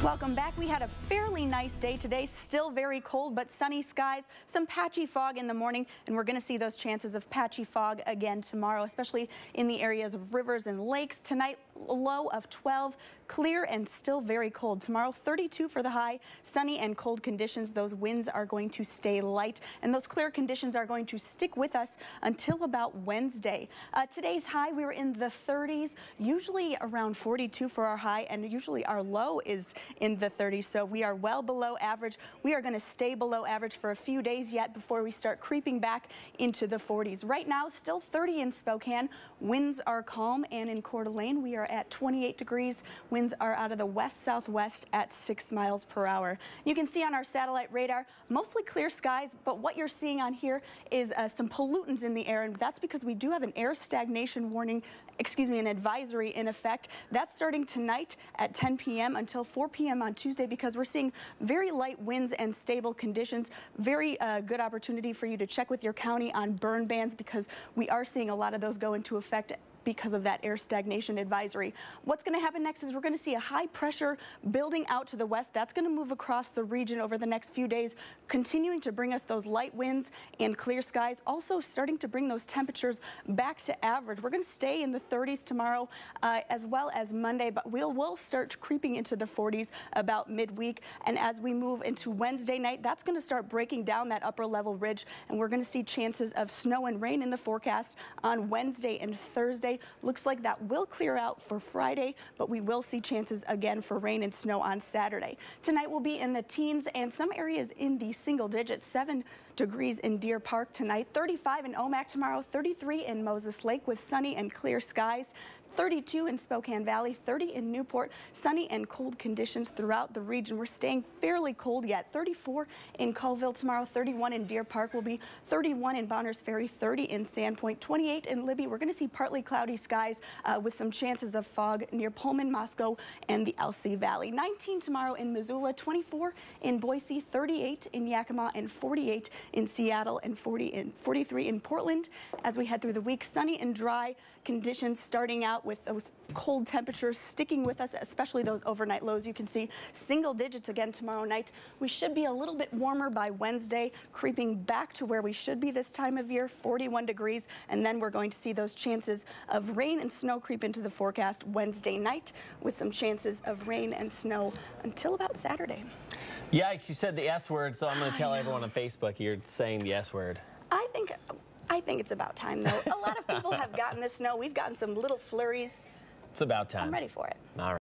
Welcome back. We had a fairly nice day today, still very cold, but sunny skies, some patchy fog in the morning, and we're going to see those chances of patchy fog again tomorrow, especially in the areas of rivers and lakes. Tonight, a low of 12, clear and still very cold. Tomorrow, 32 for the high, sunny and cold conditions. Those winds are going to stay light, and those clear conditions are going to stick with us until about Wednesday. Today's high, we were in the 30s, usually around 42 for our high, and usually our low is in the 30s, so we are well below average. We are going to stay below average for a few days yet before we start creeping back into the 40s. Right now, still 30 in Spokane. Winds are calm, and in Coeur d'Alene, we are at 28 degrees. Winds are out of the west-southwest at 6 miles per hour. You can see on our satellite radar, mostly clear skies, but what you're seeing on here is some pollutants in the air, and that's because we do have an air stagnation warning, an advisory in effect. That's starting tonight at 10 p.m. until 4 p.m. on Tuesday, because we're seeing very light winds and stable conditions. Very good opportunity for you to check with your county on burn bans, because we are seeing a lot of those go into effect because of that air stagnation advisory. What's going to happen next is we're going to see a high pressure building out to the west. That's going to move across the region over the next few days, continuing to bring us those light winds and clear skies, also starting to bring those temperatures back to average. We're going to stay in the 30s tomorrow as well as Monday, but we'll start creeping into the 40s about midweek. And as we move into Wednesday night, that's going to start breaking down that upper level ridge, and we're going to see chances of snow and rain in the forecast on Wednesday and Thursday. Looks like that will clear out for Friday, but we will see chances again for rain and snow on Saturday. Tonight will be in the teens and some areas in the single digits. 7 degrees in Deer Park tonight, 35 in Omak tomorrow, 33 in Moses Lake with sunny and clear skies. 32 in Spokane Valley, 30 in Newport. Sunny and cold conditions throughout the region. We're staying fairly cold yet. 34 in Colville tomorrow, 31 in Deer Park will be 31 in Bonners Ferry, 30 in Sandpoint, 28 in Libby. We're going to see partly cloudy skies with some chances of fog near Pullman, Moscow, and the LC Valley. 19 tomorrow in Missoula, 24 in Boise, 38 in Yakima, and 48 in Seattle, and 43 in Portland. As we head through the week, sunny and dry conditions starting out with those cold temperatures sticking with us, especially those overnight lows. You can see single digits again tomorrow night. We should be a little bit warmer by Wednesday, creeping back to where we should be this time of year, 41 degrees, and then we're going to see those chances of rain and snow creep into the forecast Wednesday night, with some chances of rain and snow until about Saturday. Yikes, you said the S word, so I'm going to tell everyone on Facebook you're saying the S word. I think it's about time, though. A lot of people have gotten the snow. We've gotten some little flurries. It's about time. I'm ready for it. All right.